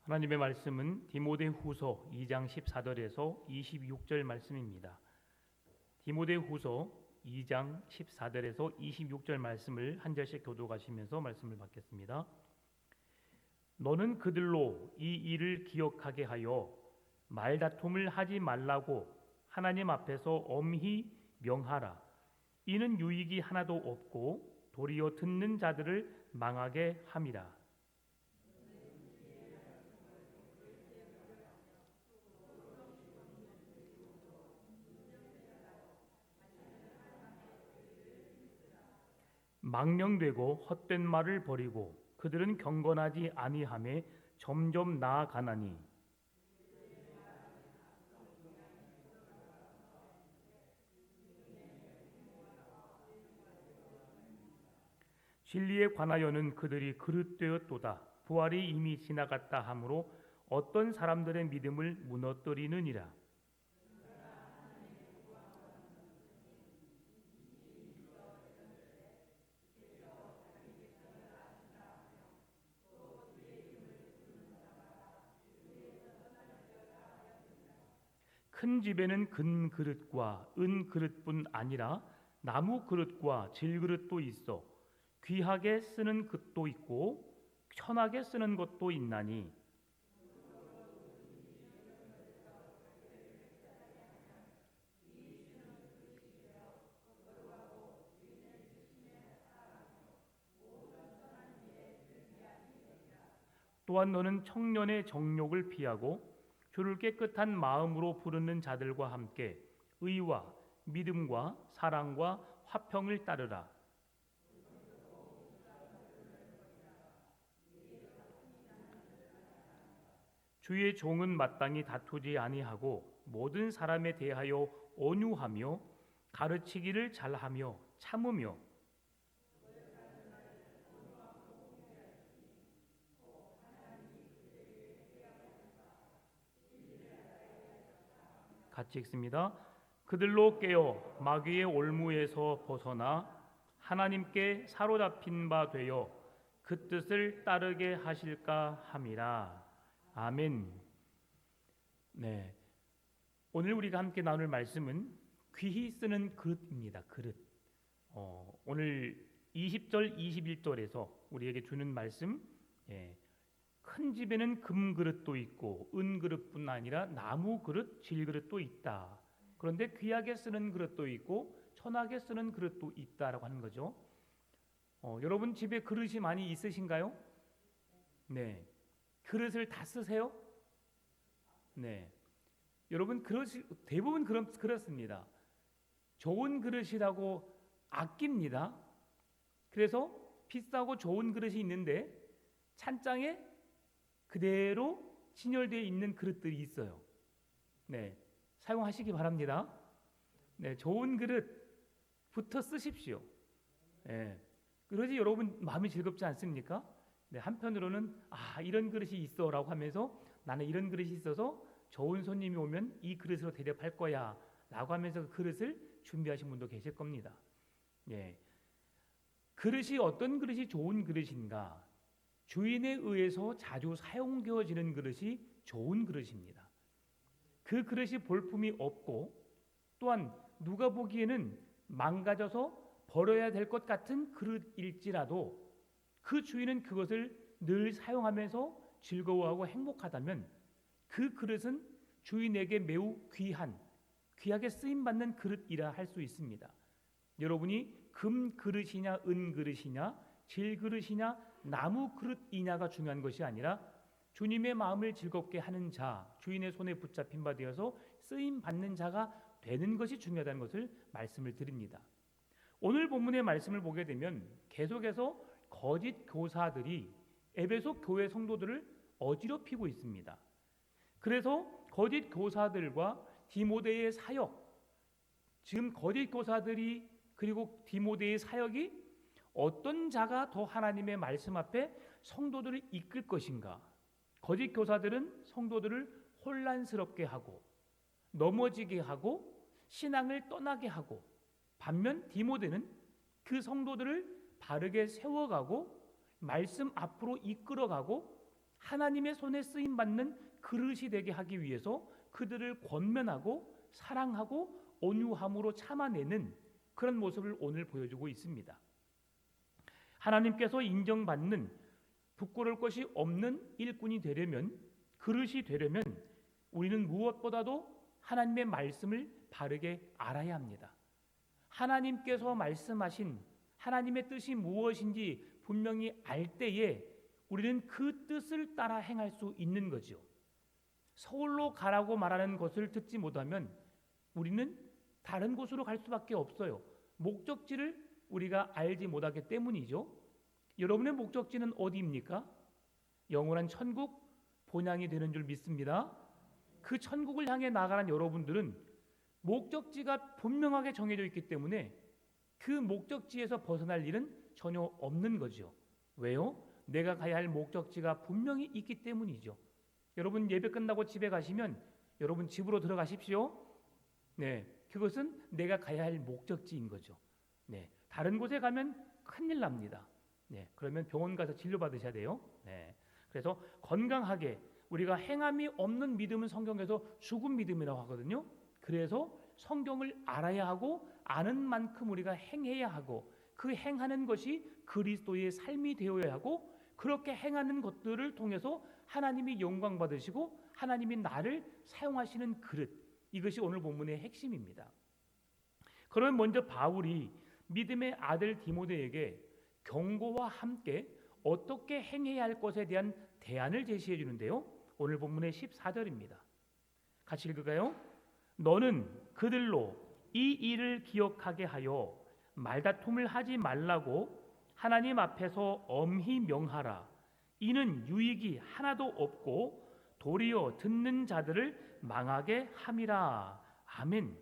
하나님의 말씀은 디모데후서 2장 14절에서 26절 말씀입니다. 디모데후서 2장 14절에서 26절 말씀을 한 절씩 교독하시면서 말씀을 받겠습니다. 너는 그들로 이 일을 기억하게 하여 말다툼을 하지 말라고 하나님 앞에서 엄히 명하라. 이는 유익이 하나도 없고 도리어 듣는 자들을 망하게 함이라. 망령되고 헛된 말을 버리고 그들은 경건하지 아니하매 점점 나아가나니 진리에 관하여는 그들이 그릇되었도다. 부활이 이미 지나갔다 하므로 어떤 사람들의 믿음을 무너뜨리느니라. 큰 집에는 금 그릇과 은 그릇뿐 아니라 나무 그릇과 질 그릇도 있어 귀하게 쓰는 것도 있고 천하게 쓰는 것도 있나니 또한 너는 청년의 정욕을 피하고 주를 깨끗한 마음으로 부르는 자들과 함께 의와 믿음과 사랑과 화평을 따르라. 주의 종은 마땅히 다투지 아니하고 모든 사람에 대하여 온유하며 가르치기를 잘하며 참으며 같이 읽습니다. 그들로 깨어 마귀의 올무에서 벗어나 하나님께 사로잡힌 바 되어 그 뜻을 따르게 하실까 함이라. 아멘. 네, 오늘 우리가 함께 나눌 말씀은 귀히 쓰는 그릇입니다. 그릇. 오늘 20절, 21절에서 우리에게 주는 말씀, 큰 집에는 금 그릇도 있고 은 그릇뿐 아니라 나무 그릇, 질 그릇도 있다. 그런데 귀하게 쓰는 그릇도 있고 천하게 쓰는 그릇도 있다라고 하는 거죠. 여러분 집에 그릇이 많이 있으신가요? 네. 그릇을 다 쓰세요? 네. 여러분 그릇이 대부분 그렇습니다. 좋은 그릇이라고 아낍니다. 그래서 비싸고 좋은 그릇이 있는데 찬장에 그대로 진열되어 있는 그릇들이 있어요. 네, 사용하시기 바랍니다. 네, 좋은 그릇부터 쓰십시오. 네, 그러지 여러분 마음이 즐겁지 않습니까? 네, 한편으로는 이런 그릇이 있어라고 하면서 나는 이런 그릇이 있어서 좋은 손님이 오면 이 그릇으로 대접할 거야 라고 하면서 그 그릇을 준비하신 분도 계실 겁니다. 예, 그릇이 어떤 그릇이 좋은 그릇인가? 주인에 의해서 자주 사용되어지는 그릇이 좋은 그릇입니다. 그 그릇이 볼품이 없고 또한 누가 보기에는 망가져서 버려야 될 것 같은 그릇일지라도 그 주인은 그것을 늘 사용하면서 즐거워하고 행복하다면 그 그릇은 주인에게 매우 귀하게 쓰임받는 그릇이라 할 수 있습니다. 여러분이 금 그릇이냐 은 그릇이냐 질 그릇이냐 나무 그릇이냐가 중요한 것이 아니라 주님의 마음을 즐겁게 하는 자, 주인의 손에 붙잡힌 바 되어서 쓰임 받는 자가 되는 것이 중요하다는 것을 말씀을 드립니다. 오늘 본문의 말씀을 보게 되면 계속해서 거짓 교사들이 에베소 교회 성도들을 어지럽히고 있습니다. 그래서 거짓 교사들과 디모데의 사역, 지금 거짓 교사들이 그리고 디모데의 사역이 어떤 자가 더 하나님의 말씀 앞에 성도들을 이끌 것인가? 거짓 교사들은 성도들을 혼란스럽게 하고 넘어지게 하고 신앙을 떠나게 하고 반면 디모데는 그 성도들을 바르게 세워가고 말씀 앞으로 이끌어가고 하나님의 손에 쓰임 받는 그릇이 되게 하기 위해서 그들을 권면하고 사랑하고 온유함으로 참아내는 그런 모습을 오늘 보여주고 있습니다. 하나님께서 인정받는 부끄러울 것이 없는 일꾼이 되려면, 그릇이 되려면 우리는 무엇보다도 하나님의 말씀을 바르게 알아야 합니다. 하나님께서 말씀하신 하나님의 뜻이 무엇인지 분명히 알 때에 우리는 그 뜻을 따라 행할 수 있는 거죠. 서울로 가라고 말하는 것을 듣지 못하면 우리는 다른 곳으로 갈 수밖에 없어요. 목적지를 우리가 알지 못하기 때문이죠. 여러분의 목적지는 어디입니까? 영원한 천국 본향이 되는 줄 믿습니다. 그 천국을 향해 나가는 여러분들은 목적지가 분명하게 정해져 있기 때문에 그 목적지에서 벗어날 일은 전혀 없는 거죠. 왜요? 내가 가야 할 목적지가 분명히 있기 때문이죠. 여러분 예배 끝나고 집에 가시면 여러분 집으로 들어가십시오. 네, 그것은 내가 가야 할 목적지인 거죠. 네, 다른 곳에 가면 큰일 납니다. 네, 그러면 병원 가서 진료 받으셔야 돼요. 네, 그래서 건강하게 우리가 행함이 없는 믿음은 성경에서 죽은 믿음이라고 하거든요. 그래서 성경을 알아야 하고 아는 만큼 우리가 행해야 하고 그 행하는 것이 그리스도의 삶이 되어야 하고 그렇게 행하는 것들을 통해서 하나님이 영광 받으시고 하나님이 나를 사용하시는 그릇, 이것이 오늘 본문의 핵심입니다. 그러면 먼저 바울이 믿음의 아들 디모데에게 경고와 함께 어떻게 행해야 할 것에 대한 대안을 제시해 주는데요. 오늘 본문의 14절입니다. 같이 읽을까요? 너는 그들로 이 일을 기억하게 하여 말다툼을 하지 말라고 하나님 앞에서 엄히 명하라. 이는 유익이 하나도 없고 도리어 듣는 자들을 망하게 함이라. 아멘.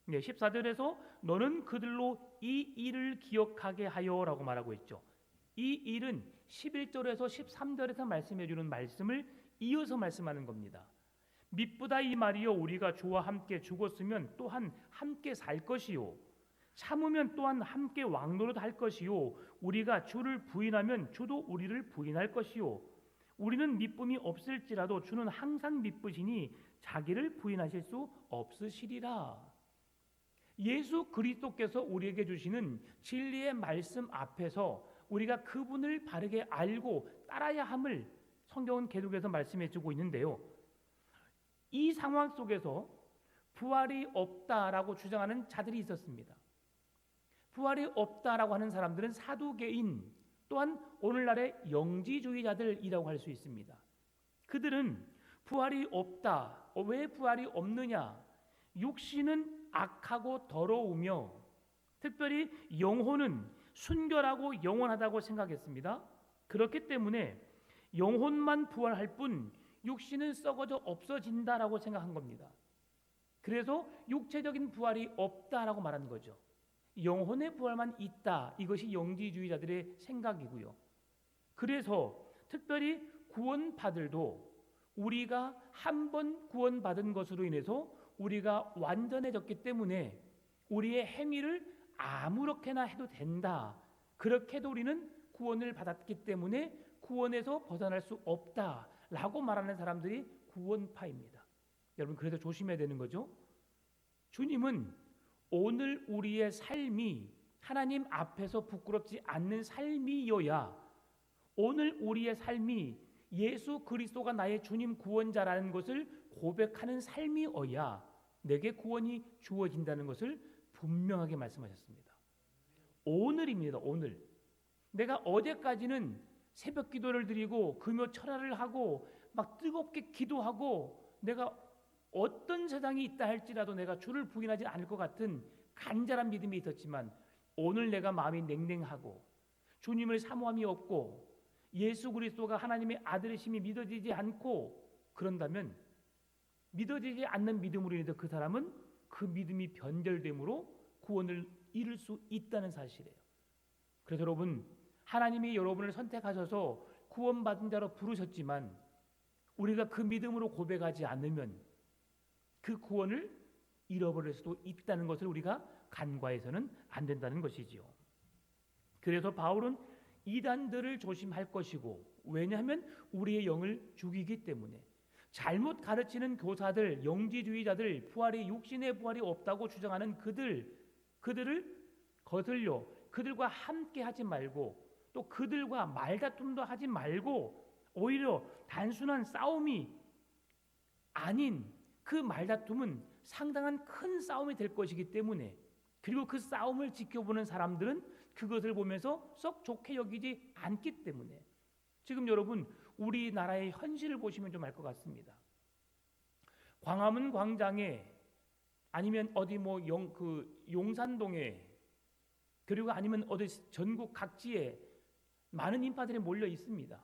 14절에서 너는 그들로 이 일을 기억하게 하여라고 말하고 있죠. 이 일은 11절에서 13절에서 말씀해 주는 말씀을 이어서 말씀하는 겁니다. 미쁘다 이 말이요 우리가 주와 함께 죽었으면 또한 함께 살 것이요 참으면 또한 함께 왕노릇 할 것이요 우리가 주를 부인하면 주도 우리를 부인할 것이요 우리는 미쁨이 없을지라도 주는 항상 미쁘시니 자기를 부인하실 수 없으시리라. 예수 그리스도께서 우리에게 주시는 진리의 말씀 앞에서 우리가 그분을 바르게 알고 따라야 함을 성경은 계속해서 말씀해 주고 있는데요. 이 상황 속에서 부활이 없다라고 주장하는 자들이 있었습니다. 부활이 없다라고 하는 사람들은 사두개인 또한 오늘날의 영지주의자들이라고 할 수 있습니다. 그들은 부활이 없다. 왜 부활이 없느냐? 육신은 악하고 더러우며 특별히 영혼은 순결하고 영원하다고 생각했습니다. 그렇기 때문에 영혼만 부활할 뿐 육신은 썩어져 없어진다라고 생각한 겁니다. 그래서 육체적인 부활이 없다라고 말하는 거죠. 영혼의 부활만 있다. 이것이 영지주의자들의 생각이고요. 그래서 특별히 구원받을도 우리가 한 번 구원받은 것으로 인해서 우리가 완전해졌기 때문에 우리의 행위를 아무렇게나 해도 된다. 그렇게 해도 우리는 구원을 받았기 때문에 구원에서 벗어날 수 없다라고 말하는 사람들이 구원파입니다. 여러분 그래서 조심해야 되는 거죠. 주님은 오늘 우리의 삶이 하나님 앞에서 부끄럽지 않는 삶이어야 오늘 우리의 삶이 예수 그리스도가 나의 주님 구원자라는 것을 고백하는 삶이어야 내게 구원이 주어진다는 것을 분명하게 말씀하셨습니다. 오늘입니다. 오늘. 내가 어제까지는 새벽 기도를 드리고 금요 철야를 하고 막 뜨겁게 기도하고 내가 어떤 세상이 있다 할지라도 내가 주를 부인하지 않을 것 같은 간절한 믿음이 있었지만 오늘 내가 마음이 냉랭하고 주님을 사모함이 없고 예수 그리스도가 하나님의 아들이심이 믿어지지 않고 그런다면 믿어지지 않는 믿음으로 인해서 그 사람은 그 믿음이 변절됨으로 구원을 잃을 수 있다는 사실이에요. 그래서 여러분 하나님이 여러분을 선택하셔서 구원받은 자로 부르셨지만 우리가 그 믿음으로 고백하지 않으면 그 구원을 잃어버릴 수도 있다는 것을 우리가 간과해서는 안 된다는 것이지요. 그래서 바울은 이단들을 조심할 것이고, 왜냐하면 우리의 영을 죽이기 때문에. 잘못 가르치는 교사들, 영지주의자들, 부활이 육신의 부활이 없다고 주장하는 그들을 거슬려 그들과 함께 하지 말고, 또 그들과 말다툼도 하지 말고, 오히려 단순한 싸움이 아닌 그 말다툼은 상당한 큰 싸움이 될 것이기 때문에, 그리고 그 싸움을 지켜보는 사람들은 그것을 보면서 썩 좋게 여기지 않기 때문에. 지금 여러분 우리나라의 현실을 보시면 좀 알 것 같습니다. 광화문 광장에, 아니면 어디 용산동에, 그리고 아니면 어디 전국 각지에 많은 인파들이 몰려 있습니다.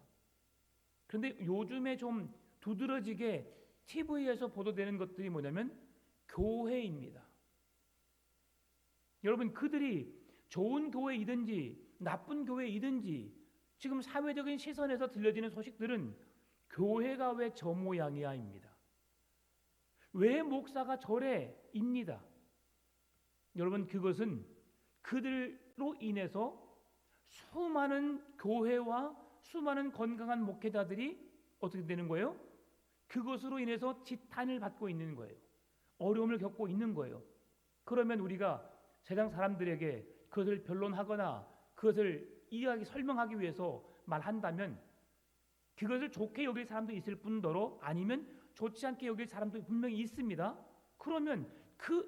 그런데 요즘에 좀 두드러지게 TV에서 보도되는 것들이 뭐냐면 교회입니다. 여러분, 그들이 좋은 교회이든지 나쁜 교회이든지 지금 사회적인 시선에서 들려지는 소식들은 교회가 왜 저 모양이야입니다. 왜 목사가 저래입니다. 여러분, 그것은 그들로 인해서 수많은 교회와 수많은 건강한 목회자들이 어떻게 되는 거예요? 그것으로 인해서 지탄을 받고 있는 거예요. 어려움을 겪고 있는 거예요. 그러면 우리가 세상 사람들에게 그것을 변론하거나 그것을 이해하기 설명하기 위해서 말한다면, 그것을 좋게 여길 사람도 있을 뿐더러 아니면 좋지 않게 여길 사람도 분명히 있습니다. 그러면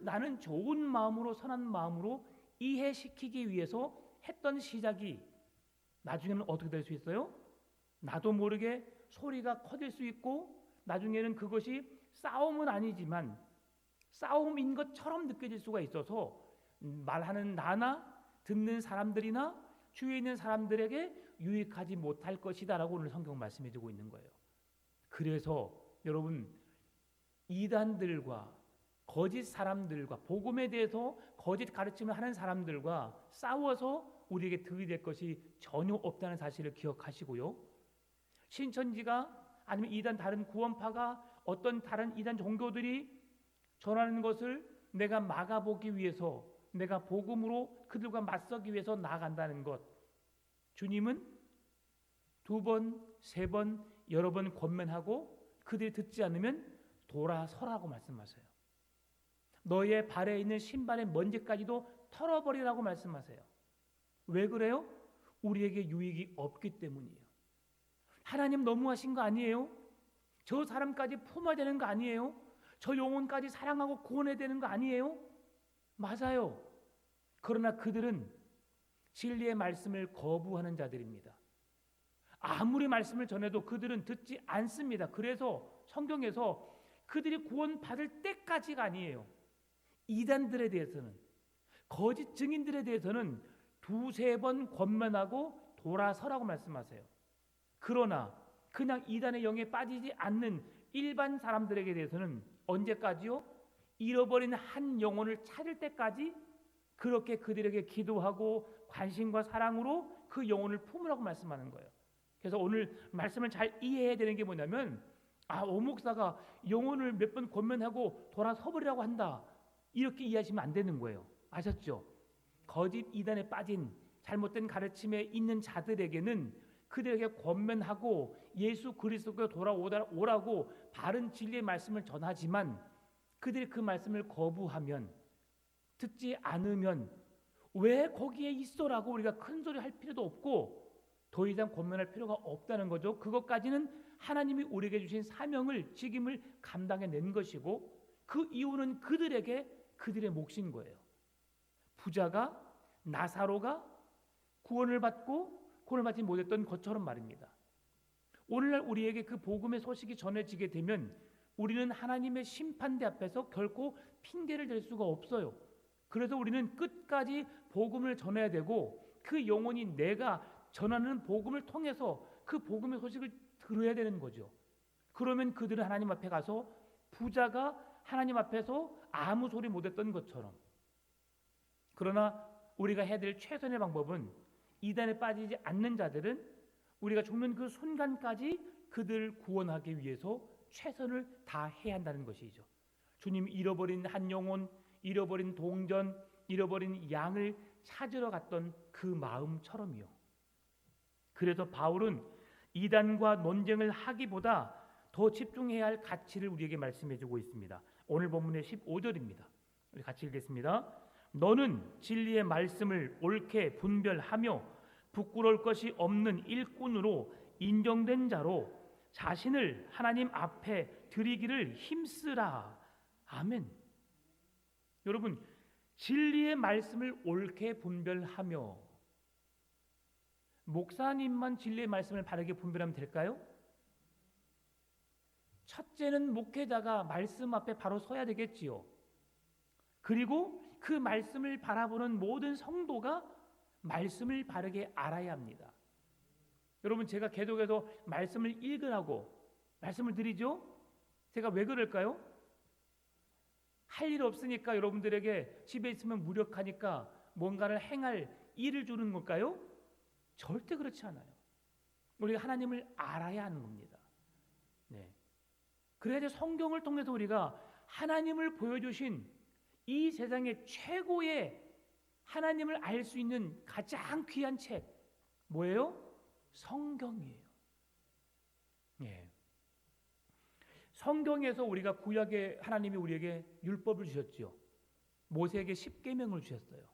나는 좋은 마음으로, 선한 마음으로 이해시키기 위해서 했던 시작이 나중에는 어떻게 될 수 있어요? 나도 모르게 소리가 커질 수 있고, 나중에는 그것이 싸움은 아니지만 싸움인 것처럼 느껴질 수가 있어서 말하는 나나 듣는 사람들이나 주위에 있는 사람들에게 유익하지 못할 것이다 라고 오늘 성경 말씀해 주고 있는 거예요. 그래서 여러분, 이단들과 거짓 사람들과 복음에 대해서 거짓 가르침을 하는 사람들과 싸워서 우리에게 득이 될 것이 전혀 없다는 사실을 기억하시고요. 신천지가 아니면 이단 다른 구원파가 어떤 다른 이단 종교들이 전하는 것을 내가 막아보기 위해서, 내가 복음으로 그들과 맞서기 위해서 나아간다는 것, 주님은 2번, 3번, 여러 번 권면하고 그들이 듣지 않으면 돌아서라고 말씀하세요. 너의 발에 있는 신발의 먼지까지도 털어버리라고 말씀하세요. 왜 그래요? 우리에게 유익이 없기 때문이에요. 하나님 너무하신 거 아니에요? 저 사람까지 품어야 되는 거 아니에요? 저 영혼까지 사랑하고 구원해야 되는 거 아니에요? 맞아요. 그러나 그들은 진리의 말씀을 거부하는 자들입니다. 아무리 말씀을 전해도 그들은 듣지 않습니다. 그래서 성경에서 그들이 구원받을 때까지가 아니에요. 이단들에 대해서는, 거짓 증인들에 대해서는 2-3번 권면하고 돌아서라고 말씀하세요. 그러나 그냥 이단의 영에 빠지지 않는 일반 사람들에게 대해서는 언제까지요? 잃어버린 한 영혼을 찾을 때까지 그렇게 그들에게 기도하고 관심과 사랑으로 그 영혼을 품으라고 말씀하는 거예요. 그래서 오늘 말씀을 잘 이해해야 되는 게 뭐냐면, 오 목사가 영혼을 몇 번 권면하고 돌아서버리라고 한다, 이렇게 이해하시면 안 되는 거예요. 아셨죠? 거짓 이단에 빠진 잘못된 가르침에 있는 자들에게는 그들에게 권면하고 예수 그리스도께 돌아오라고 바른 진리의 말씀을 전하지만, 그들이 그 말씀을 거부하면, 듣지 않으면 왜 거기에 있어라고 우리가 큰 소리 할 필요도 없고 더 이상 권면할 필요가 없다는 거죠. 그것까지는 하나님이 우리에게 주신 사명을, 직임을 감당해낸 것이고, 그 이유는 그들의 몫인 거예요. 부자가, 나사로가 구원을 받고 구원을 받지 못했던 것처럼 말입니다. 오늘날 우리에게 그 복음의 소식이 전해지게 되면 우리는 하나님의 심판대 앞에서 결코 핑계를 댈 수가 없어요. 그래서 우리는 끝까지 복음을 전해야 되고, 그 영혼이 내가 전하는 복음을 통해서 그 복음의 소식을 들어야 되는 거죠. 그러면 그들은 하나님 앞에 가서 부자가 하나님 앞에서 아무 소리 못했던 것처럼. 그러나 우리가 해야 될 최선의 방법은, 이단에 빠지지 않는 자들은 우리가 죽는 그 순간까지 그들을 구원하기 위해서 최선을 다해야 한다는 것이죠. 주님 잃어버린 한 영혼, 잃어버린 동전, 잃어버린 양을 찾으러 갔던 그 마음처럼요. 그래서 바울은 이단과 논쟁을 하기보다 더 집중해야 할 가치를 우리에게 말씀해 주고 있습니다. 오늘 본문의 15절입니다. 우리 같이 읽겠습니다. 너는 진리의 말씀을 옳게 분별하며 부끄러울 것이 없는 일꾼으로 인정된 자로 자신을 하나님 앞에 드리기를 힘쓰라. 아멘. 여러분, 진리의 말씀을 옳게 분별하며, 목사님만 진리의 말씀을 바르게 분별하면 될까요? 첫째는 목회자가 말씀 앞에 바로 서야 되겠지요. 그리고 그 말씀을 바라보는 모든 성도가 말씀을 바르게 알아야 합니다. 여러분, 제가 계속해서 말씀을 읽으라고 말씀을 드리죠. 제가 왜 그럴까요? 할 일 없으니까, 여러분들에게 집에 있으면 무력하니까 뭔가를 행할 일을 주는 걸까요? 절대 그렇지 않아요. 우리가 하나님을 알아야 하는 겁니다. 네. 그래야 성경을 통해서 우리가 하나님을 보여주신 이 세상의 최고의 하나님을 알 수 있는 가장 귀한 책 뭐예요? 성경이에요. 예. 성경에서 우리가 구약에 하나님이 우리에게 율법을 주셨지요. 모세에게 10계명을 주셨어요.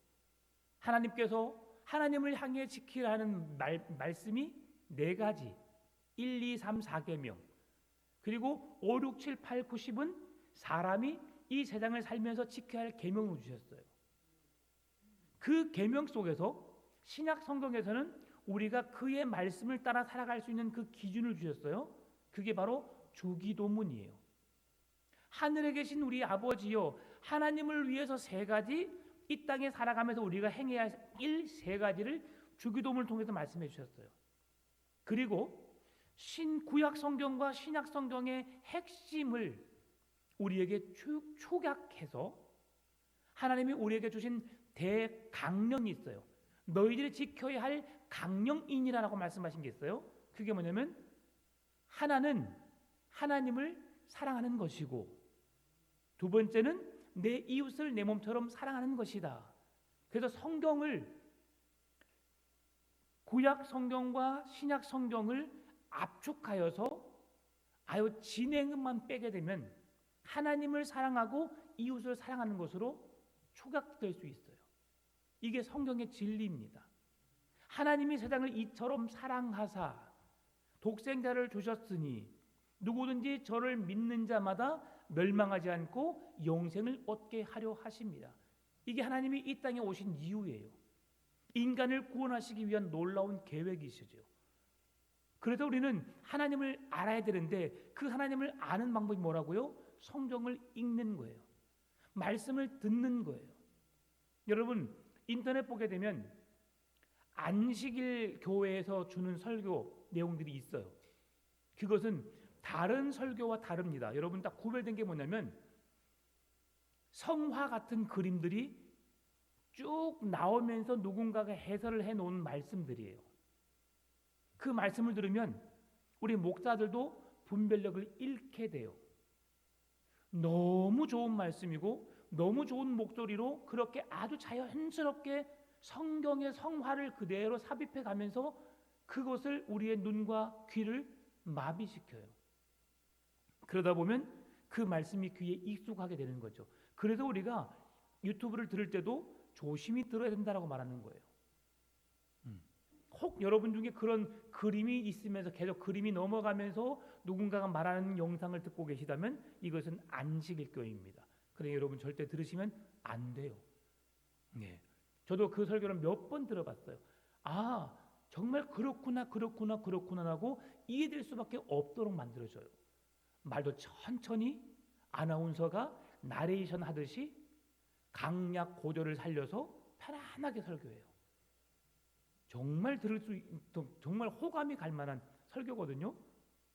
하나님께서 하나님을 향해 지키라 하는 말씀이 4가지, 1, 2, 3, 4계명, 그리고 5, 6, 7, 8, 9, 10은 사람이 이 세상을 살면서 지켜야 할 계명을 주셨어요. 그 계명 속에서 신약 성경에서는 우리가 그의 말씀을 따라 살아갈 수 있는 그 기준을 주셨어요. 그게 바로 주기도문이에요. 하늘에 계신 우리 아버지요, 하나님을 위해서 3가지, 이 땅에 살아가면서 우리가 행해야 할 3 가지를 주기도문을 통해서 말씀해 주셨어요. 그리고 구약 성경과 신약 성경의 핵심을 우리에게 축약해서 하나님이 우리에게 주신 대강령이 있어요. 너희들이 지켜야 할 강령이니라고 말씀하신 게 있어요. 그게 뭐냐면, 하나는 하나님을 사랑하는 것이고, 2번째는 내 이웃을 내 몸처럼 사랑하는 것이다. 그래서 성경을, 구약 성경과 신약 성경을 압축하여서 아유 진행만 빼게 되면 하나님을 사랑하고 이웃을 사랑하는 것으로 축약될 수 있어요. 이게 성경의 진리입니다. 하나님이 세상을 이처럼 사랑하사 독생자를 주셨으니 누구든지 저를 믿는 자마다 멸망하지 않고 영생을 얻게 하려 하십니다. 이게 하나님이 이 땅에 오신 이유예요. 인간을 구원하시기 위한 놀라운 계획이시죠. 그래서 우리는 하나님을 알아야 되는데, 그 하나님을 아는 방법이 뭐라고요? 성경을 읽는 거예요. 말씀을 듣는 거예요. 여러분, 인터넷 보게 되면 안식일 교회에서 주는 설교 내용들이 있어요. 그것은 다른 설교와 다릅니다. 여러분, 딱 구별된 게 뭐냐면, 성화 같은 그림들이 쭉 나오면서 누군가가 해설을 해놓은 말씀들이에요. 그 말씀을 들으면 우리 목사들도 분별력을 잃게 돼요. 너무 좋은 말씀이고 너무 좋은 목소리로 그렇게 아주 자연스럽게 성경의 성화를 그대로 삽입해 가면서 그것을 우리의 눈과 귀를 마비시켜요. 그러다 보면 그 말씀이 귀에 익숙하게 되는 거죠. 그래서 우리가 유튜브를 들을 때도 조심히 들어야 된다고 말하는 거예요. 혹 여러분 중에 그런 그림이 있으면서 계속 그림이 넘어가면서 누군가가 말하는 영상을 듣고 계시다면 이것은 안식일 교회입니다. 그러니 여러분 절대 들으시면 안 돼요. 네. 저도 그 설교를 몇 번 들어봤어요. 아, 정말 그렇구나 하고 이해될 수밖에 없도록 만들어줘요. 말도 천천히 아나운서가 나레이션 하듯이 강약 고조를 살려서 편안하게 설교해요. 정말 정말 호감이 갈 만한 설교거든요.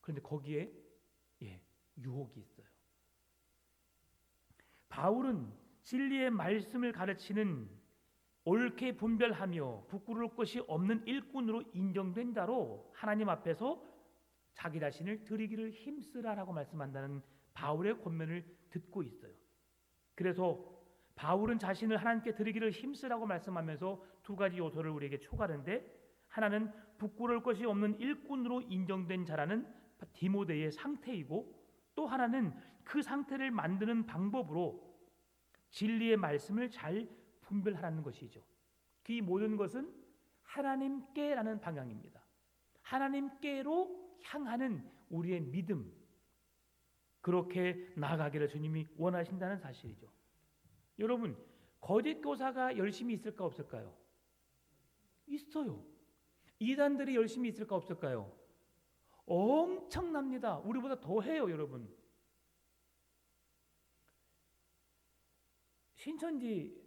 그런데 거기에 유혹이 있어요. 바울은 진리의 말씀을 가르치는 옳게 분별하며 부끄러울 것이 없는 일꾼으로 인정된 자로 하나님 앞에서 자기 자신을 드리기를 힘쓰라라고 말씀한다는 바울의 권면을 듣고 있어요. 그래서 바울은 자신을 하나님께 드리기를 힘쓰라고 말씀하면서 2가지 요소를 우리에게 초가하는데, 하나는 부끄러울 것이 없는 일꾼으로 인정된 자라는 디모데의 상태이고, 또 하나는 그 상태를 만드는 방법으로 진리의 말씀을 잘 분별하라는 것이죠. 그 모든 것은 하나님께라는 방향입니다. 하나님께로 향하는 우리의 믿음, 그렇게 나아가기를 주님이 원하신다는 사실이죠. 여러분, 거짓 교사가 열심히 있을까 없을까요? 있어요. 이단들이 열심히 있을까 없을까요? 엄청납니다. 우리보다 더 해요, 여러분. 신천지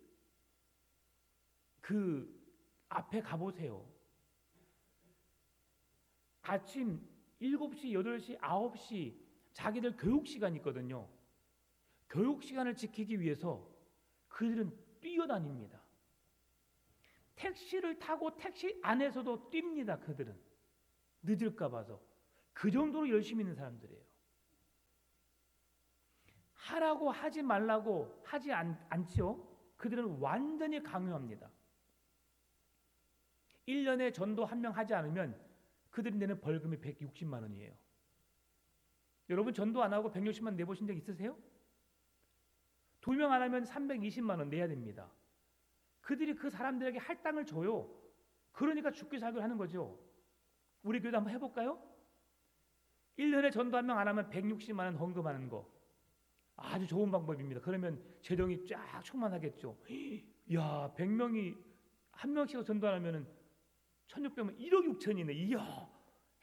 그 앞에 가보세요. 아침 7시, 8시, 9시 자기들 교육 시간이 있거든요. 교육 시간을 지키기 위해서 그들은 뛰어다닙니다. 택시를 타고 택시 안에서도 뜁니다. 그들은 늦을까 봐서. 그 정도로 열심히 있는 사람들이에요. 하라고 하지 말라고 하지 않지요. 그들은 완전히 강요합니다. 1년에 전도 한 명 하지 않으면 그들이 내는 벌금이 160만 원이에요. 여러분, 전도 안 하고 160만 원 내보신 적 있으세요? 2명 안 하면 320만 원 내야 됩니다. 그들이 그 사람들에게 할당을 줘요. 그러니까 죽기 살기를 하는 거죠. 우리 교회도 한번 해볼까요? 1년에 전도 한 명 안 하면 160만 원 헌금하는 거 아주 좋은 방법입니다. 그러면 재정이 쫙 충만하겠죠. 야, 100명이 한 명씩 전도 안 하면은 1600만 1억 6천이네. 이야,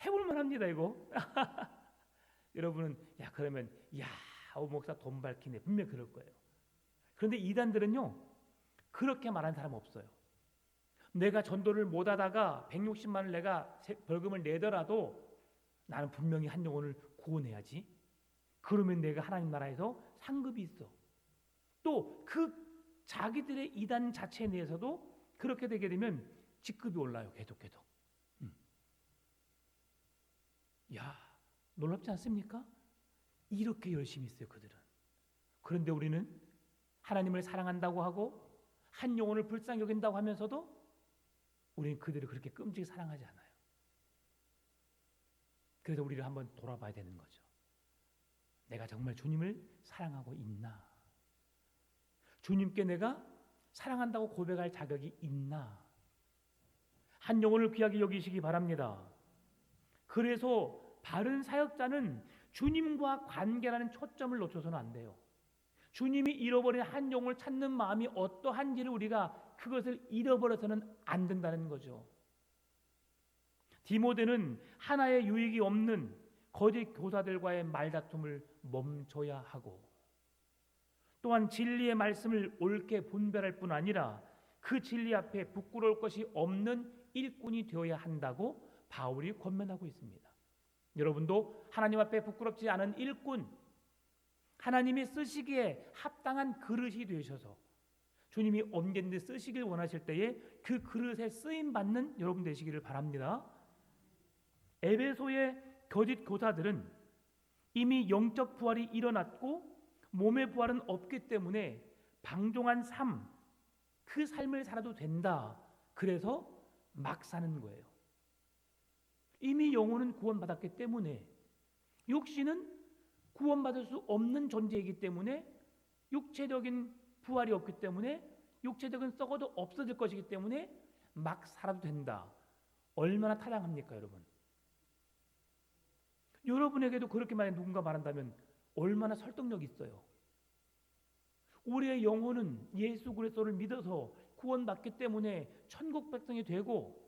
해볼만 합니다 이거. 여러분은 야, 그러면 야, 목사 돈 밝히네. 분명 그럴 거예요. 그런데 이단들은요, 그렇게 말하는 사람 없어요. 내가 전도를 못하다가 160만 원을 내가 벌금을 내더라도 나는 분명히 한 영혼을 구원해야지. 그러면 내가 하나님 나라에서 상급이 있어. 또 그 자기들의 이단 자체 내에서도 그렇게 되게 되면 직급이 올라요. 계속. 야, 놀랍지 않습니까? 이렇게 열심히 있어요, 그들은. 그런데 우리는 하나님을 사랑한다고 하고 한 영혼을 불쌍히 여긴다고 하면서도 우리는 그들을 그렇게 끔찍이 사랑하지 않아요. 그래서 우리를 한번 돌아봐야 되는 거죠. 내가 정말 주님을 사랑하고 있나? 주님께 내가 사랑한다고 고백할 자격이 있나? 한 영혼을 귀하게 여기시기 바랍니다. 그래서 바른 사역자는 주님과 관계라는 초점을 놓쳐서는 안 돼요. 주님이 잃어버린 한 영혼을 찾는 마음이 어떠한지를 우리가 그것을 잃어버려서는 안 된다는 거죠. 디모데는 하나의 유익이 없는 거짓 교사들과의 말다툼을 멈춰야 하고, 또한 진리의 말씀을 옳게 분별할 뿐 아니라 그 진리 앞에 부끄러울 것이 없는 일꾼이 되어야 한다고 바울이 권면하고 있습니다. 여러분도 하나님 앞에 부끄럽지 않은 일꾼, 하나님이 쓰시기에 합당한 그릇이 되셔서 주님이 언제든지 쓰시길 원하실 때에 그 그릇에 쓰임 받는 여러분 되시기를 바랍니다. 에베소의 거짓 교사들은 이미 영적 부활이 일어났고 몸의 부활은 없기 때문에 방종한 삶, 그 삶을 살아도 된다. 그래서 막 사는 거예요. 이미 영혼은 구원받았기 때문에, 육신은 구원받을 수 없는 존재이기 때문에, 육체적인 부활이 없기 때문에, 육체적인 썩어도 없어질 것이기 때문에 막 살아도 된다. 얼마나 타당합니까, 여러분? 여러분에게도 그렇게 만약 누군가 말한다면 얼마나 설득력이 있어요. 우리의 영혼은 예수 그리스도를 믿어서 구원받기 때문에 천국 백성이 되고,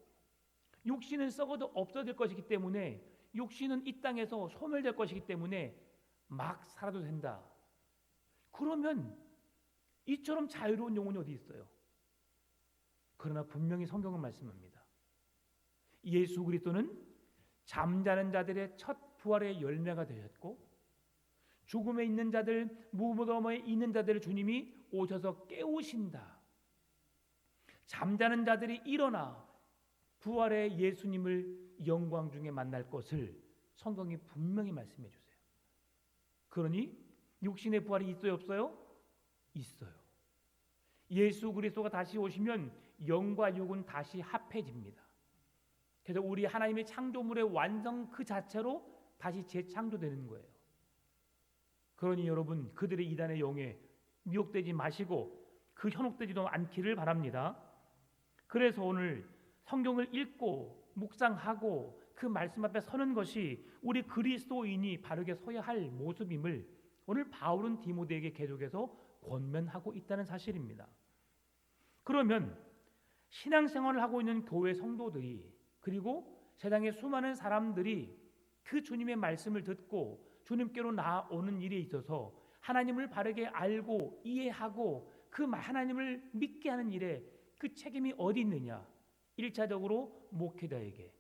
육신은 썩어도 없어질 것이기 때문에, 육신은 이 땅에서 소멸될 것이기 때문에 막 살아도 된다. 그러면 이처럼 자유로운 영혼이 어디 있어요? 그러나 분명히 성경은 말씀합니다. 예수 그리스도는 잠자는 자들의 첫 부활의 열매가 되셨고, 죽음에 있는 자들, 무덤에 있는 자들을 주님이 오셔서 깨우신다. 잠자는 자들이 일어나 부활의 예수님을 영광 중에 만날 것을 성경이 분명히 말씀해 주세요. 그러니 육신의 부활이 있어요, 없어요? 있어요. 예수 그리스도가 다시 오시면 영과 육은 다시 합해집니다. 그래서 우리 하나님의 창조물의 완성 그 자체로 다시 재창조되는 거예요. 그러니 여러분, 그들의 이단의 영에 미혹되지 마시고 그 현혹되지도 않기를 바랍니다. 그래서 오늘 성경을 읽고 묵상하고 그 말씀 앞에 서는 것이 우리 그리스도인이 바르게 서야 할 모습임을 오늘 바울은 디모데에게 계속해서 권면하고 있다는 사실입니다. 그러면 신앙생활을 하고 있는 교회 성도들이, 그리고 세상의 수많은 사람들이 그 주님의 말씀을 듣고 주님께로 나아오는 일에 있어서 하나님을 바르게 알고 이해하고 그 하나님을 믿게 하는 일에 그 책임이 어디 있느냐? 1차적으로 목회자에게,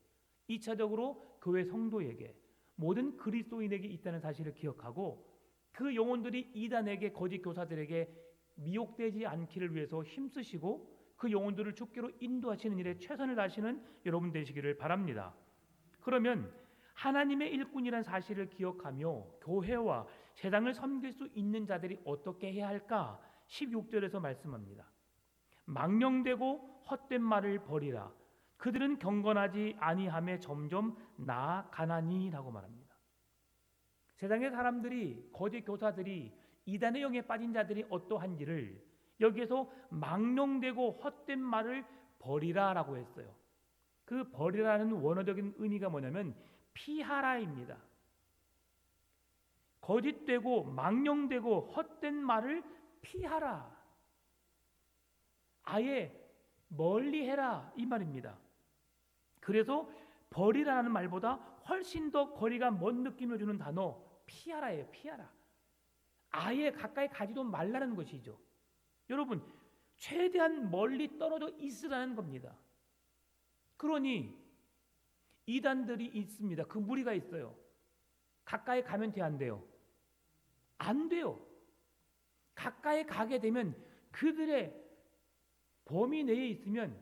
2차적으로 교회 성도에게, 모든 그리스도인에게 있다는 사실을 기억하고 그 영혼들이 이단에게, 거짓 교사들에게 미혹되지 않기를 위해서 힘쓰시고 그 영혼들을 주께로 인도하시는 일에 최선을 다하시는 여러분 되시기를 바랍니다. 그러면 하나님의 일꾼이라는 사실을 기억하며 교회와 세상을 섬길 수 있는 자들이 어떻게 해야 할까? 16절에서 말씀합니다. 망령되고 헛된 말을 버리라. 그들은 경건하지 아니함에 점점 나아가나니라고 말합니다. 세상의 사람들이, 거짓 교사들이, 이단의 영에 빠진 자들이 어떠한지를 여기에서 망령되고 헛된 말을 버리라라고 했어요. 그 버리라는 원어적인 의미가 뭐냐면 피하라입니다. 거짓되고 망령되고 헛된 말을 피하라. 아예 멀리해라 이 말입니다. 그래서 버리라는 말보다 훨씬 더 거리가 먼 느낌을 주는 단어 피하라예요. 피하라. 아예 가까이 가지도 말라는 것이죠. 여러분, 최대한 멀리 떨어져 있으라는 겁니다. 그러니 이단들이 있습니다. 그 무리가 있어요. 가까이 가면 돼, 안 돼요? 안 돼요. 가까이 가게 되면 그들의 범위 내에 있으면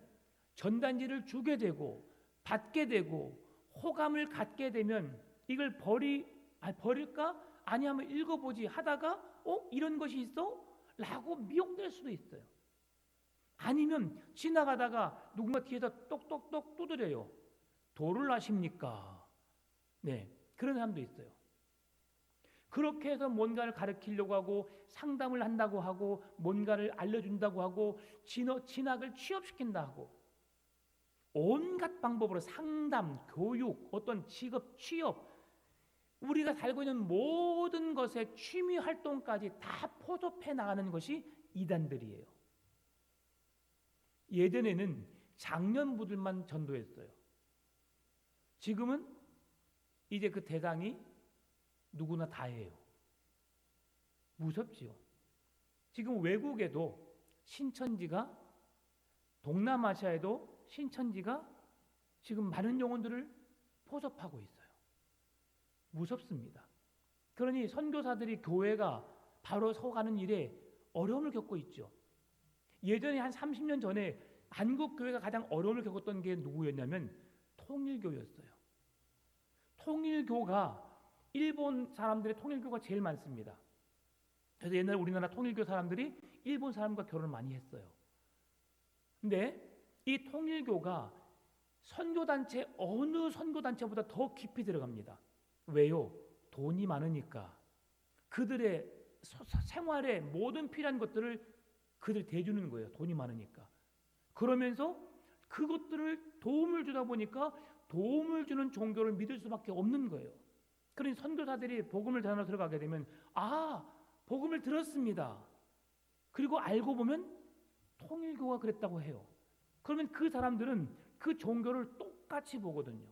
전단지를 주게 되고 받게 되고 호감을 갖게 되면 이걸 버릴까? 아니 한번 읽어보지 하다가 이런 것이 있어? 라고 미혹될 수도 있어요. 아니면 지나가다가 누군가 뒤에서 똑똑똑 두드려요. 도를 아십니까? 네, 그런 사람도 있어요. 그렇게 해서 뭔가를 가르치려고 하고 상담을 한다고 하고 뭔가를 알려준다고 하고 진학을 취업시킨다 하고 온갖 방법으로 상담, 교육, 어떤 직업, 취업, 우리가 살고 있는 모든 것의 취미 활동까지 다 포섭해 나가는 것이 이단들이에요. 예전에는 장년부들만 전도했어요. 지금은 이제 그 대상이 누구나 다 해요. 무섭지요. 지금 외국에도 신천지가, 동남아시아에도 신천지가 지금 많은 영혼들을 포섭하고 있어요. 무섭습니다. 그러니 선교사들이 교회가 바로 서가는 일에 어려움을 겪고 있죠. 예전에 한 30년 전에 한국 교회가 가장 어려움을 겪었던 게 누구였냐면 통일교였어요. 통일교가, 일본 사람들의 통일교가 제일 많습니다. 그래서 옛날에 우리나라 통일교 사람들이 일본 사람과 결혼을 많이 했어요. 근데 이 통일교가 선교단체, 어느 선교단체보다 더 깊이 들어갑니다. 왜요? 돈이 많으니까. 그들의 생활에 모든 필요한 것들을 그들 대주는 거예요. 돈이 많으니까. 그러면서 그것들을 도움을 주다 보니까 도움을 주는 종교를 믿을 수밖에 없는 거예요. 그러니 선교사들이 복음을 전하러 들어가게 되면 복음을 들었습니다. 그리고 알고 보면 통일교가 그랬다고 해요. 그러면 그 사람들은 그 종교를 똑같이 보거든요.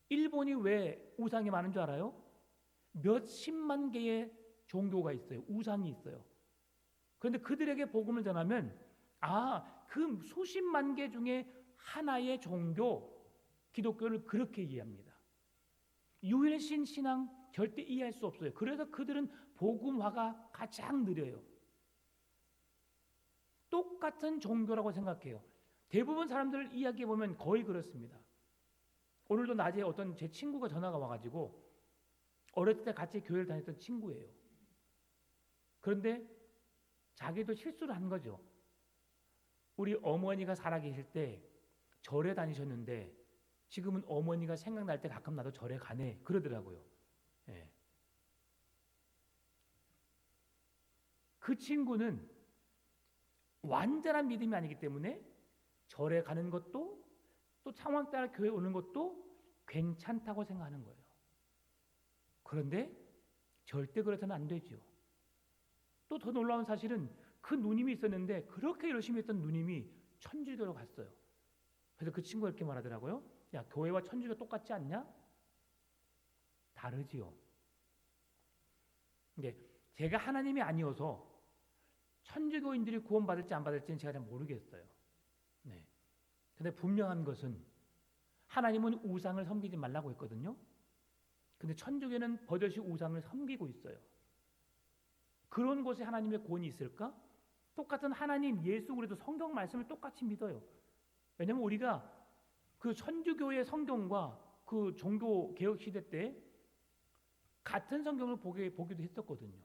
일본이 왜 우상이 많은 줄 알아요? 몇십만 개의 종교가 있어요. 우상이 있어요. 그런데 그들에게 복음을 전하면 그 수십만 개 중에 하나의 종교, 기독교를 그렇게 이해합니다. 유일신 신앙 절대 이해할 수 없어요. 그래서 그들은 복음화가 가장 느려요. 똑같은 종교라고 생각해요. 대부분 사람들 이야기해 보면 거의 그렇습니다. 오늘도 낮에 어떤 제 친구가 전화가 와가지고 어렸을 때 같이 교회를 다녔던 친구예요. 그런데 자기도 실수를 한 거죠. 우리 어머니가 살아계실 때 절에 다니셨는데 지금은 어머니가 생각날 때 가끔 나도 절에 가네 그러더라고요. 예. 그 친구는 완전한 믿음이 아니기 때문에 절에 가는 것도 또 상황 따라 교회 오는 것도 괜찮다고 생각하는 거예요. 그런데 절대 그래서는 안 되죠. 또 더 놀라운 사실은 그 누님이 있었는데 그렇게 열심히 했던 누님이 천주교로 갔어요. 그래서 그 친구가 이렇게 말하더라고요. 야, 교회와 천주교 똑같지 않냐? 다르지요. 근데 제가 하나님이 아니어서 천주교인들이 구원받을지 안 받을지는 제가 잘 모르겠어요. 네. 근데 분명한 것은 하나님은 우상을 섬기지 말라고 했거든요. 근데 천주교는 버젓이 우상을 섬기고 있어요. 그런 곳에 하나님의 구원이 있을까? 똑같은 하나님, 예수 그리스도 성경 말씀을 똑같이 믿어요. 왜냐하면 우리가 그 천주교의 성경과 그 종교 개혁 시대 때 같은 성경을 보기도 했었거든요.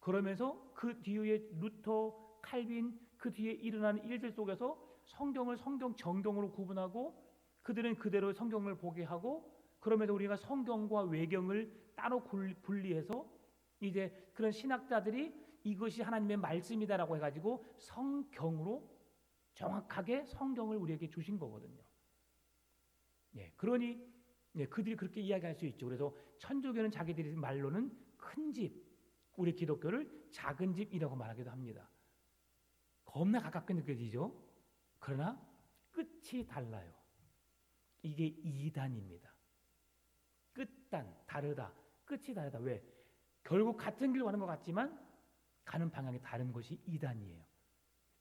그러면서 그 뒤에 루터, 칼빈 그 뒤에 일어나는 일들 속에서 성경을 성경 정경으로 구분하고 그들은 그대로 성경을 보게 하고 그럼에도 우리가 성경과 외경을 따로 분리해서 이제 그런 신학자들이 이것이 하나님의 말씀이다라고 해가지고 성경으로 정확하게 성경을 우리에게 주신 거거든요. 예, 그러니 그들이 그렇게 이야기할 수 있죠. 그래서 천주교는 자기들이 말로는 큰 집, 우리 기독교를 작은 집이라고 말하기도 합니다. 겁나 가깝게 느껴지죠. 그러나 끝이 달라요. 이게 이단입니다. 끝단 다르다. 끝이 다르다. 왜? 결국 같은 길로 가는 것 같지만 가는 방향이 다른 것이 이단이에요.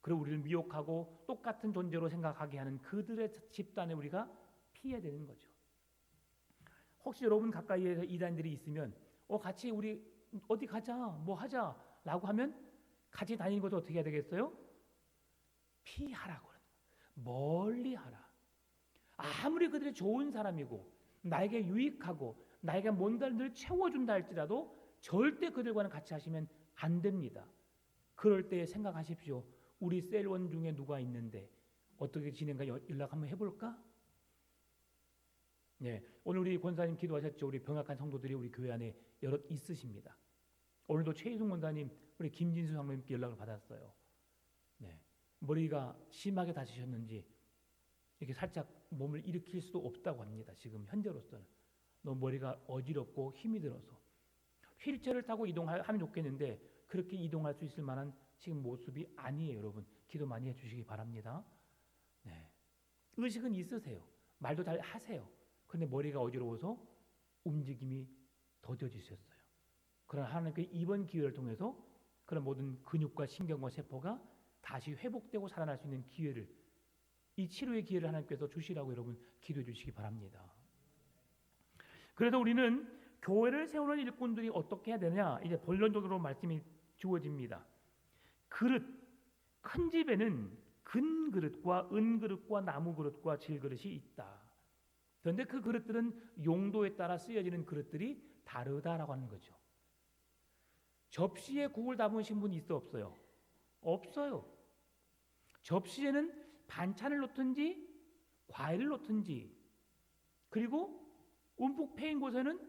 그리고 우리를 미혹하고 똑같은 존재로 생각하게 하는 그들의 집단에 우리가 피해야 되는 거죠. 혹시 여러분 가까이에 이단들이 있으면 같이 우리 어디 가자 뭐 하자 라고 하면 같이 다니는 것도 어떻게 해야 되겠어요? 피하라고 그러는 거예요. 멀리 하라. 아무리 그들이 좋은 사람이고 나에게 유익하고 나에게 뭔가를 늘 채워준다 할지라도 절대 그들과는 같이 하시면 안 됩니다. 그럴 때 생각하십시오. 우리 셀원 중에 누가 있는데 어떻게 지낸가 연락 한번 해볼까? 네, 오늘 우리 권사님 기도하셨죠. 우리 병약한 성도들이 우리 교회 안에 여럿 있으십니다. 오늘도 최희숙 권사님, 우리 김진수 장로님께 연락을 받았어요. 네, 머리가 심하게 다치셨는지 이렇게 살짝 몸을 일으킬 수도 없다고 합니다. 지금 현재로서는 너무 머리가 어지럽고 힘이 들어서 휠체어를 타고 이동하면 좋겠는데 그렇게 이동할 수 있을 만한 지금 모습이 아니에요. 여러분 기도 많이 해주시기 바랍니다. 네. 의식은 있으세요. 말도 잘 하세요. 그런데 머리가 어지러워서 움직임이 더뎌지셨어요. 그러나 하나님께 이번 기회를 통해서 그런 모든 근육과 신경과 세포가 다시 회복되고 살아날 수 있는 기회를 이 치료의 기회를 하나님께서 주시라고 여러분 기도해 주시기 바랍니다. 그래서 우리는 교회를 세우는 일꾼들이 어떻게 해야 되냐 이제 본론적으로 말씀이 주어집니다. 그릇, 큰 집에는 금 그릇과 은 그릇과 나무 그릇과 질 그릇이 있다. 그런데 그 그릇들은 용도에 따라 쓰여지는 그릇들이 다르다라고 하는 거죠. 접시에 국을 담으신 분이 있어 없어요? 없어요. 접시에는 반찬을 놓든지 과일을 놓든지 그리고 움푹 패인 곳에는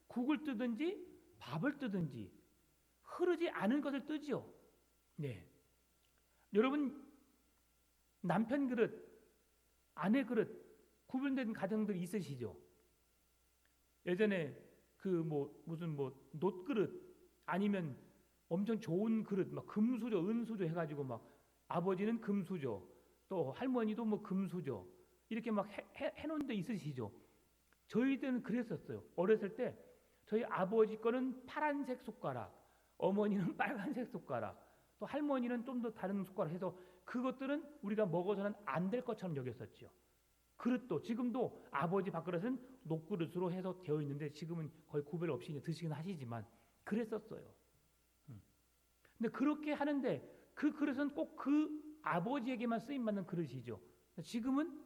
국을 뜨든지 밥을 뜨든지 흐르지 않은 것을 뜨지요. 네. 여러분 남편 그릇, 아내 그릇 구분된 가정들이 있으시죠? 예전에 그 무슨 놋그릇 아니면 엄청 좋은 그릇 막 금수저, 은수저 해가지고 막 아버지는 금수저 또 할머니도 뭐 금수저 이렇게 막 해놓은 데 있으시죠? 저희 때는 그랬었어요. 어렸을 때 저희 아버지 거는 파란색 숟가락, 어머니는 빨간색 숟가락, 또 할머니는 좀 더 다른 숟가락 해서 그것들은 우리가 먹어서는 안 될 것처럼 여겼었죠. 그릇도 지금도 아버지 밥그릇은 녹그릇으로 해서 되어 있는데 지금은 거의 구별 없이 드시긴 하시지만 그랬었어요. 근데 그렇게 하는데 그 그릇은 꼭 그 아버지에게만 쓰임받는 그릇이죠. 지금은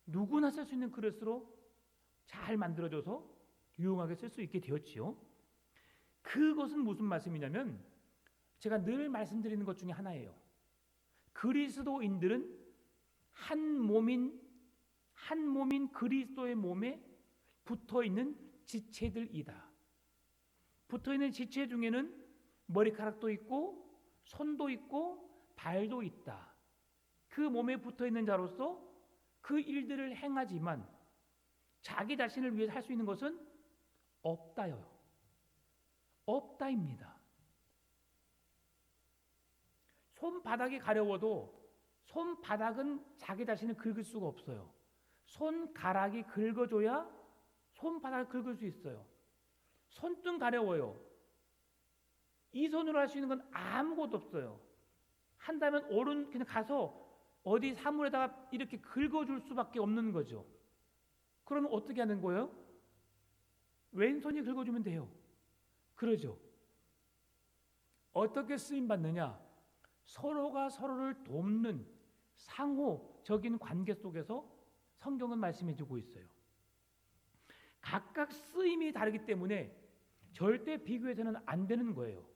누구나 쓸 수 있는 그릇으로 잘 만들어져서 유용하게 쓸 수 있게 되었지요. 그것은 무슨 말씀이냐면 제가 늘 말씀드리는 것 중에 하나예요. 그리스도인들은 한 몸인 그리스도의 몸에 붙어 있는 지체들이다. 붙어 있는 지체 중에는 머리카락도 있고 손도 있고 발도 있다. 그 몸에 붙어 있는 자로서 그 일들을 행하지만 자기 자신을 위해서 할 수 있는 것은 없다요. 없다입니다. 손바닥이 가려워도 손바닥은 자기 자신을 긁을 수가 없어요. 손가락이 긁어줘야 손바닥을 긁을 수 있어요. 손등 가려워요. 이 손으로 할 수 있는 건 아무것도 없어요. 한다면 그냥 가서 어디 사물에다가 이렇게 긁어줄 수밖에 없는 거죠. 그러면 어떻게 하는 거예요? 왼손이 긁어주면 돼요. 그러죠. 어떻게 쓰임 받느냐? 서로가 서로를 돕는 상호적인 관계 속에서 성경은 말씀해 주고 있어요. 각각 쓰임이 다르기 때문에 절대 비교해서는 안 되는 거예요.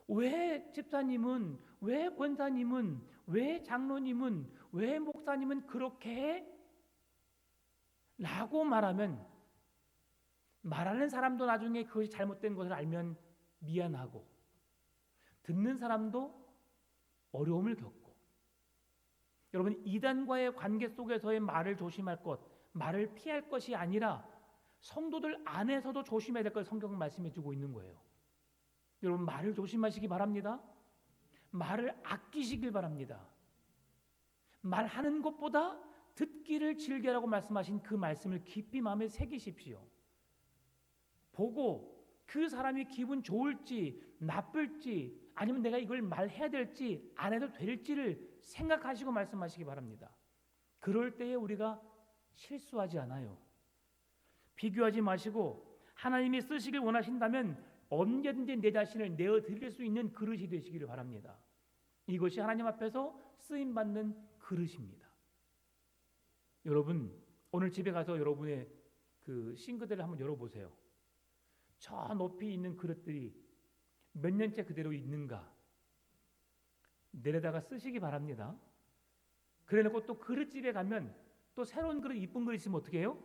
왜 집사님은, 왜 권사님은, 왜 장로님은, 왜 목사님은 그렇게 해? 라고 말하면 말하는 사람도 나중에 그것이 잘못된 것을 알면 미안하고 듣는 사람도 어려움을 겪고, 여러분 이단과의 관계 속에서의 말을 조심할 것, 말을 피할 것이 아니라 성도들 안에서도 조심해야 될 걸 성경은 말씀해 주고 있는 거예요. 여러분 말을 조심하시기 바랍니다. 말을 아끼시길 바랍니다. 말하는 것보다 듣기를 즐겨라고 말씀하신 그 말씀을 깊이 마음에 새기십시오. 보고 그 사람이 기분 좋을지 나쁠지 아니면 내가 이걸 말해야 될지 안 해도 될지를 생각하시고 말씀하시기 바랍니다. 그럴 때에 우리가 실수하지 않아요. 비교하지 마시고 하나님이 쓰시길 원하신다면 언제든지 내 자신을 내어드릴 수 있는 그릇이 되시기를 바랍니다. 이것이 하나님 앞에서 쓰임받는 그릇입니다. 여러분 오늘 집에 가서 여러분의 그 싱크대를 한번 열어보세요. 저 높이 있는 그릇들이 몇 년째 그대로 있는가 내려다가 쓰시기 바랍니다. 그래놓고 또 그릇집에 가면 또 새로운 그릇 이쁜 그릇 있으면 어떻게 해요?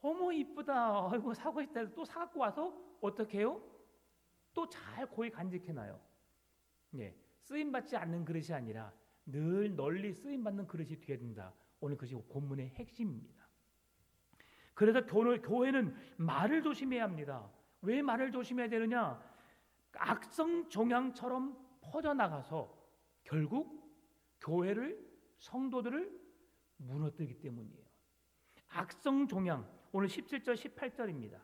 어머 이쁘다, 아이고 사고 싶다 또 사갖고 와서 어떻게 해요? 또 잘 고이 간직해놔요. 예, 쓰임받지 않는 그릇이 아니라 늘 널리 쓰임받는 그릇이 되어야 된다. 오늘 그것이 본문의 핵심입니다. 그래서 교회는 말을 조심해야 합니다. 왜 말을 조심해야 되느냐? 악성 종양처럼 퍼져나가서 결국 교회를, 성도들을 무너뜨리기 때문이에요. 악성 종양, 오늘 17절 18절입니다.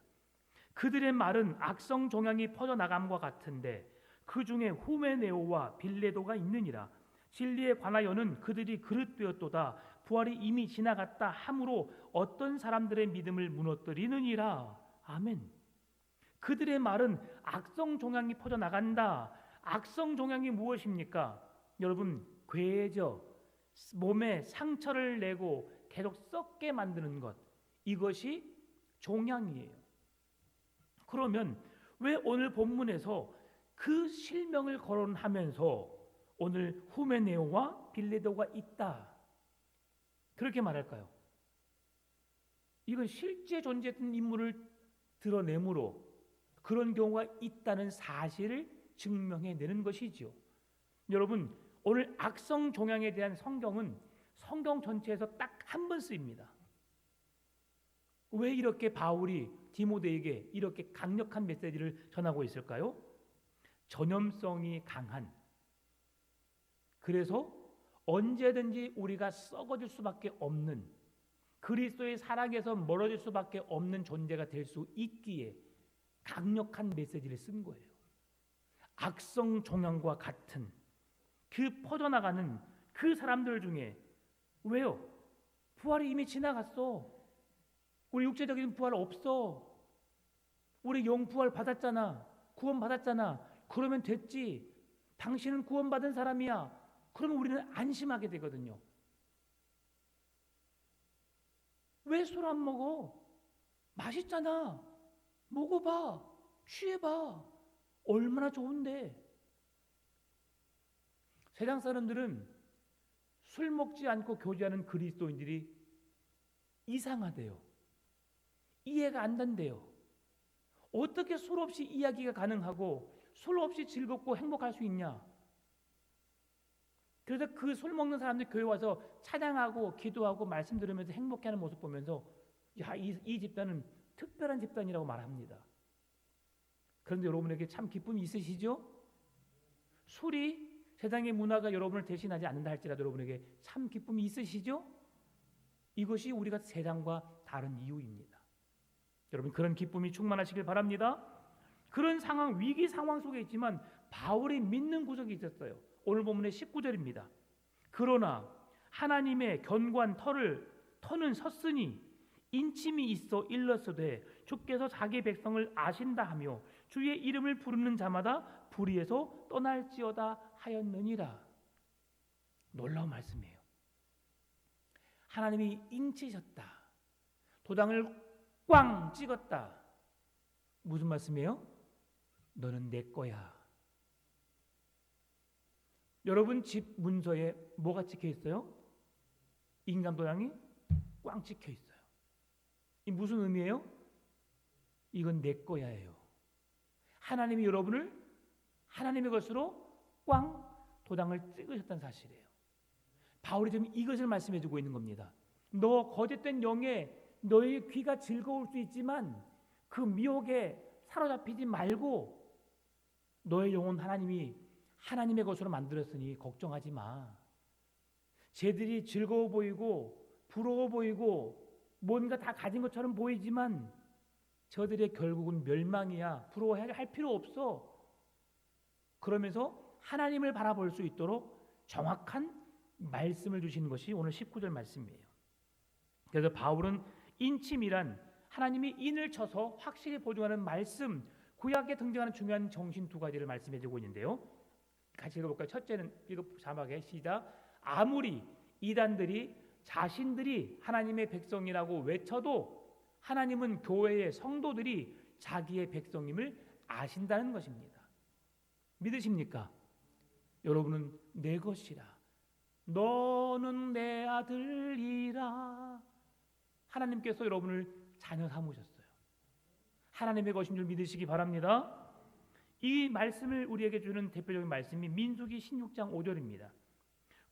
그들의 말은 악성 종양이 퍼져나감과 같은데 그 중에 후메네오와 빌레도가 있느니라. 진리에 관하여는 그들이 그릇되었도다. 부활이 이미 지나갔다 함으로 어떤 사람들의 믿음을 무너뜨리느니라. 아멘. 그들의 말은 악성 종양이 퍼져나간다. 악성 종양이 무엇입니까? 여러분 괴저, 몸에 상처를 내고 계속 썩게 만드는 것, 이것이 종양이에요. 그러면 왜 오늘 본문에서 그 실명을 거론하면서 오늘 후메네오와 빌레도가 있다 그렇게 말할까요? 이건 실제 존재했던 인물을 드러내므로 그런 경우가 있다는 사실을 증명해내는 것이지요. 여러분 오늘 악성 종양에 대한 성경은 성경 전체에서 딱 한 번 쓰입니다. 왜 이렇게 바울이 디모데에게 이렇게 강력한 메시지를 전하고 있을까요? 전염성이 강한, 그래서 언제든지 우리가 썩어질 수밖에 없는, 그리스도의 사랑에서 멀어질 수밖에 없는 존재가 될 수 있기에 강력한 메시지를 쓴 거예요. 악성 종양과 같은 그 퍼져나가는 그 사람들 중에, 왜요? 부활이 이미 지나갔어. 우리 육체적인 부활 없어. 우리 영 부활 받았잖아. 구원 받았잖아. 그러면 됐지. 당신은 구원받은 사람이야. 그러면 우리는 안심하게 되거든요. 왜 술 안 먹어? 맛있잖아. 먹어봐. 취해봐. 얼마나 좋은데. 세상 사람들은 술 먹지 않고 교제하는 그리스도인들이 이상하대요. 이해가 안 된대요. 어떻게 술 없이 이야기가 가능하고 술 없이 즐겁고 행복할 수 있냐? 그래서 그 술 먹는 사람들 교회 와서 찬양하고 기도하고 말씀 들으면서 행복해하는 모습 보면서 야, 이 집단은 특별한 집단이라고 말합니다. 그런데 여러분에게 참 기쁨이 있으시죠? 술이 세상의 문화가 여러분을 대신하지 않는다 할지라도 여러분에게 참 기쁨이 있으시죠? 이것이 우리가 세상과 다른 이유입니다. 여러분 그런 기쁨이 충만하시길 바랍니다. 그런 상황, 위기 상황 속에 있지만 바울이 믿는 구석이 있었어요. 오늘 본문의 19절입니다. 그러나 하나님의 견고한 터는 섰으니 인침이 있어 일렀으되 주께서 자기 백성을 아신다 하며 주의 이름을 부르는 자마다 불의에서 떠날지어다 하였느니라. 놀라운 말씀이에요. 하나님이 인치셨다. 도장을 꽝 찍었다. 무슨 말씀이에요? 너는 내 거야. 여러분 집 문서에 뭐가 찍혀 있어요? 인감 도장이 꽝 찍혀 있어요. 이 무슨 의미예요? 이건 내 거야예요. 하나님이 여러분을 하나님의 것으로 꽝 도장을 찍으셨다는 사실이에요. 바울이 지금 이것을 말씀해 주고 있는 겁니다. 너 거짓된 영에 너의 귀가 즐거울 수 있지만 그 미혹에 사로잡히지 말고 너의 영혼 하나님이 하나님의 것으로 만들었으니 걱정하지 마. 쟤들이 즐거워 보이고 부러워 보이고 뭔가 다 가진 것처럼 보이지만 저들의 결국은 멸망이야. 부러워할 필요 없어. 그러면서 하나님을 바라볼 수 있도록 정확한 말씀을 주시는 것이 오늘 19절 말씀이에요. 그래서 바울은 인침이란 하나님이 인을 쳐서 확실히 보증하는 말씀, 구약에 등장하는 중요한 정신 두 가지를 말씀해 주고 있는데요. 같이 읽어볼까요? 첫째는 자막에 시작. 아무리 이단들이 자신들이 하나님의 백성이라고 외쳐도 하나님은 교회의 성도들이 자기의 백성임을 아신다는 것입니다. 믿으십니까? 여러분은 내 것이라. 너는 내 아들이라. 하나님께서 여러분을 자녀 삼으셨어요. 하나님의 것인 줄 믿으시기 바랍니다. 이 말씀을 우리에게 주는 대표적인 말씀이 민수기 16장 5절입니다.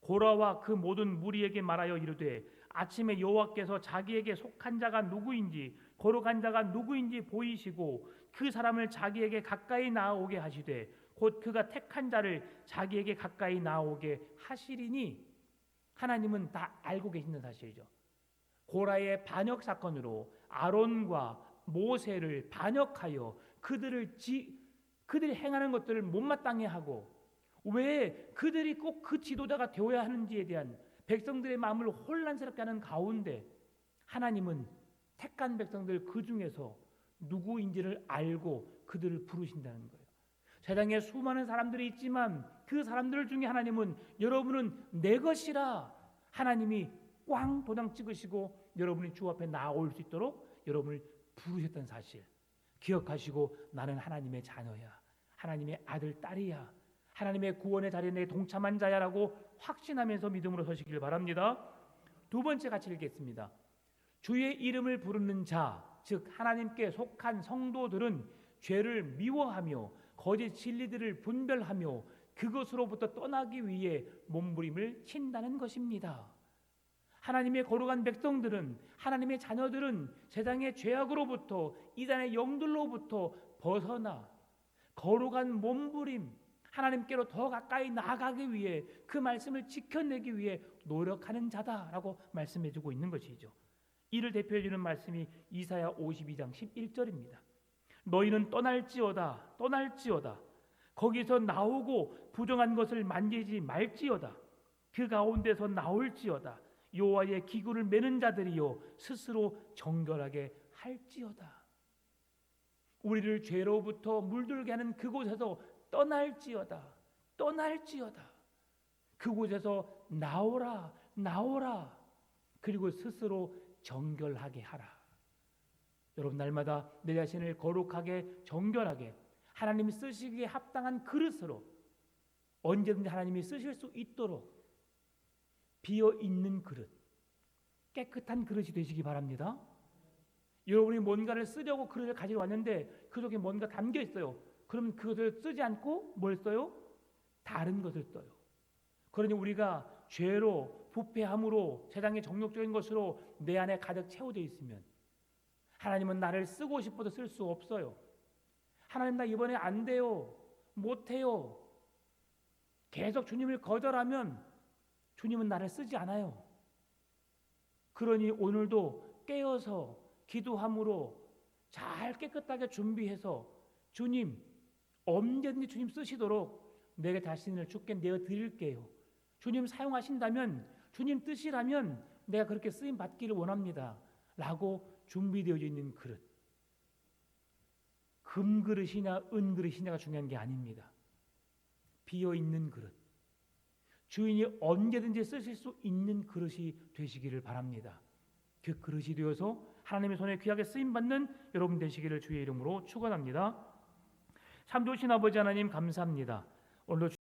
고라와 그 모든 무리에게 말하여 이르되 아침에 여호와께서 자기에게 속한 자가 누구인지 거룩한 자가 누구인지 보이시고 그 사람을 자기에게 가까이 나아오게 하시되 곧 그가 택한 자를 자기에게 가까이 나아오게 하시리니. 하나님은 다 알고 계시는 사실이죠. 고라의 반역 사건으로 아론과 모세를 반역하여 그들이 행하는 것들을 못마땅해 하고 왜 그들이 꼭 그 지도자가 되어야 하는지에 대한 백성들의 마음을 혼란스럽게 하는 가운데 하나님은 택한 백성들 그 중에서 누구인지를 알고 그들을 부르신다는 거예요. 세상에 수많은 사람들이 있지만 그 사람들 중에 하나님은 여러분은 내 것이라 하나님이 꽝 도장 찍으시고 여러분이 주 앞에 나올 수 있도록 여러분을 부르셨다는 사실 기억하시고 나는 하나님의 자녀야. 하나님의 아들, 딸이야. 하나님의 구원의 자리에 내 동참한 자야라고 확신하면서 믿음으로 서시길 바랍니다. 두 번째 같이 읽겠습니다. 주의 이름을 부르는 자, 즉 하나님께 속한 성도들은 죄를 미워하며 거짓 진리들을 분별하며 그것으로부터 떠나기 위해 몸부림을 친다는 것입니다. 하나님의 거룩한 백성들은, 하나님의 자녀들은 세상의 죄악으로부터, 이단의 영들로부터 벗어나 거룩한 몸부림, 하나님께로 더 가까이 나아가기 위해 그 말씀을 지켜내기 위해 노력하는 자다라고 말씀해주고 있는 것이죠. 이를 대표해주는 말씀이 이사야 52장 11절입니다. 너희는 떠날지어다 거기서 나오고 부정한 것을 만지지 말지어다. 그 가운데서 나올지어다. 여호와의 기구를 매는 자들이요 스스로 정결하게 할지어다. 우리를 죄로부터 물들게 하는 그곳에서 떠날지어다. 그곳에서 나오라. 그리고 스스로 정결하게 하라. 여러분 날마다 내 자신을 거룩하게 정결하게 하나님이 쓰시기에 합당한 그릇으로 언제든지 하나님이 쓰실 수 있도록 비어 있는 그릇, 깨끗한 그릇이 되시기 바랍니다. 여러분이 뭔가를 쓰려고 그릇을 가지러 왔는데 그 속에 뭔가 담겨 있어요. 그러면 그것을 쓰지 않고 뭘 써요? 다른 것을 써요. 그러니 우리가 죄로, 부패함으로, 세상의 정욕적인 것으로 내 안에 가득 채워져 있으면 하나님은 나를 쓰고 싶어도 쓸 수 없어요. 하나님 나 이번에 안 돼요. 못 해요. 계속 주님을 거절하면 주님은 나를 쓰지 않아요. 그러니 오늘도 깨어서 기도함으로 잘 깨끗하게 준비해서 주님 언제든지 주님 쓰시도록 내 자신을 주께 내어 드릴게요. 주님 사용하신다면 주님 뜻이라면 내가 그렇게 쓰임 받기를 원합니다. 라고 준비되어 있는 그릇. 금그릇이냐 은그릇이냐가 중요한 게 아닙니다. 비어있는 그릇. 주인이 언제든지 쓰실 수 있는 그릇이 되시기를 바랍니다. 그 그릇이 되어서 하나님의 손에 귀하게 쓰임받는 여러분 되시기를 주의 이름으로 축원합니다. 참 좋으신 아버지 하나님 감사합니다. 오늘도